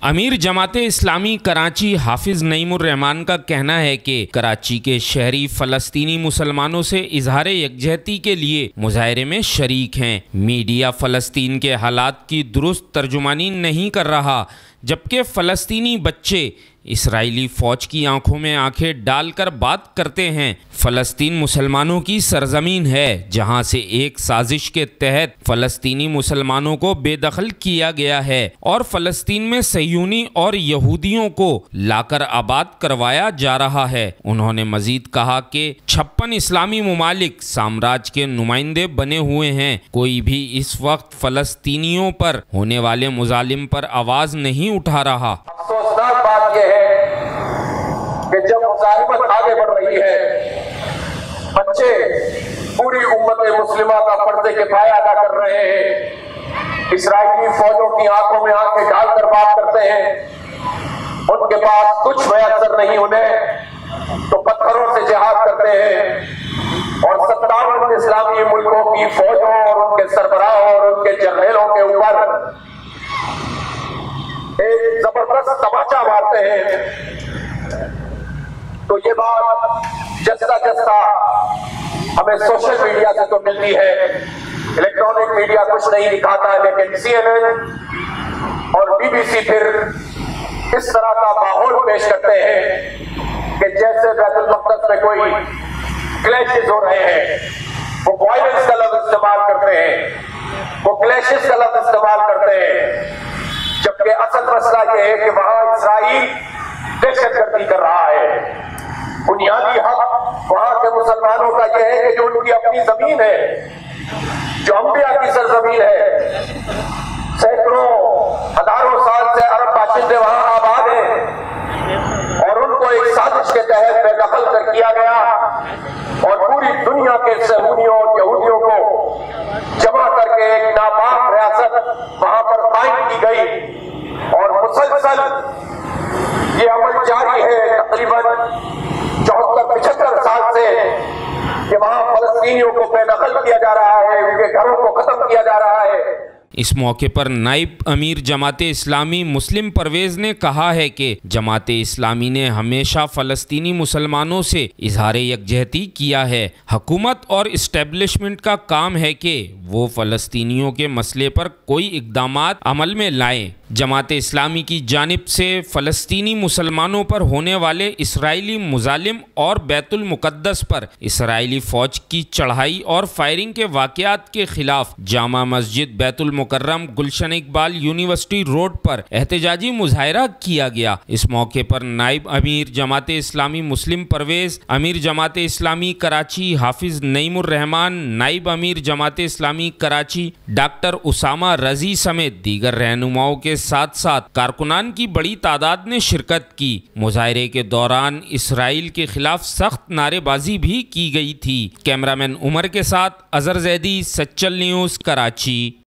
अमीर जमाते इस्लामी कराची हाफिज नईमुर रहमान का कहना है कि कराची के शहरी फ़लस्तीनी मुसलमानों से इजहार यकजहती के लिए मुजाहरे में शरीक हैं। मीडिया फ़लस्तीन के हालात की दुरुस्त तर्जुमानी नहीं कर रहा, जबकि फ़लस्तीनी बच्चे इसराइली फ़ौज की आंखों में आंखें डालकर बात करते हैं। फ़लस्तीन मुसलमानों की सरजमीन है, जहां से एक साजिश के तहत फ़लस्तीनी मुसलमानों को बेदखल किया गया है और फ़लस्तीन में सयूनी और यहूदियों को लाकर आबाद करवाया जा रहा है। उन्होंने मजीद कहा कि 56 इस्लामी मुमालिक साम्राज्य के नुमाइंदे बने हुए हैं। कोई भी इस वक्त फ़लस्तीनियों पर होने वाले मुजालिम पर आवाज़ नहीं उठा रहा। अफसोसनाक बात यह है कि जब मुजाहिमत आगे बढ़ रही है, बच्चे पूरी उम्मत मुस्लिमा का फर्ज़े किफ़ाया अदा कर रहे हैं, इसराइली फौजों की आंखों में आंखें डालकर बात करते हैं, उनके पास कुछ मयसर नहीं, उन्हें तो पत्थरों से जिहाद करते हैं और 57 इस्लामी मुल्कों की फौजों और उनके सरबराहों और उनके जर्नलों के ऊपर एक जबरदस्त तमाचा मारते हैं। तो ये बात जस्ता जस्ता हमें सोशल मीडिया से तो मिलती है, इलेक्ट्रॉनिक मीडिया कुछ नहीं दिखाता है, लेकिन CNN और BBC फिर इस तरह का माहौल पेश करते हैं कि जैसे बैतुल मक़दस में कोई क्लैशेस हो रहे हैं। वो वायलेंस का लफ्ज़ इस्तेमाल करते हैं, वो क्लैशेस का लफ्ज़ इस्तेमाल करते हैं, जबकि असल मसला यह है कि वहां इसराइल दहशतगर्दी कर रहा है। बुनियादी हक वहां के मुसलमानों का यह है कि जो उनकी अपनी जमीन है, जो अंबिया की सरजमीन है, सैकड़ों हजारों साल से अरब बाशिंदे वहां आबाद हैं और उनको एक साजिश के तहत बेदखल कर किया गया और पूरी दुनिया के सहूनियों और यहूदियों को जमा करके एक नापाक रियासत वहां पर कायम की गई और मुसलसल ये अमल जारी है तकरीबन 74-75 साल से कि वहां फलस्तीनियों को बेदखल किया जा रहा है, उनके घरों को खत्म किया जा रहा है। इस मौके पर नाइब अमीर जमाते इस्लामी मुस्लिम परवेज़ ने कहा है कि जमाते इस्लामी ने हमेशा फ़लस्तीनी मुसलमानों से इजहार यकजहती किया है। हुकूमत और इस्टेब्लिशमेंट का काम है कि वो फ़लस्तीनियों के मसले पर कोई इक़दामात अमल में लाएं। जमाते इस्लामी की जानिब से फ़लस्तीनी मुसलमानों पर होने वाले इसराइली मुजालिम और बैतुल मुक़द्दस पर इसराइली फ़ौज की चढ़ाई और फायरिंग के वाक़यात के ख़िलाफ़ जामा मस्जिद बैतुल मुकर्रम गुलशन इकबाल यूनिवर्सिटी रोड पर एहतजाजी मुजाहरा किया गया। इस मौके पर नाइब अमीर जमाते इस्लामी मुस्लिम परवेज़, अमीर जमाते इस्लामी कराची हाफिज नईमुर रहमान, नाइब अमीर जमाते इस्लामी कराची डॉक्टर उसामा रजी समेत दीगर रहनुमाओं के साथ साथ कारकुनान की बड़ी तादाद ने शिरकत की। मुजाहरे के दौरान इसराइल के खिलाफ सख्त नारेबाजी भी की गई थी। कैमरामैन उमर के साथ अजहर जैदी, सच्चल न्यूज़, कराची।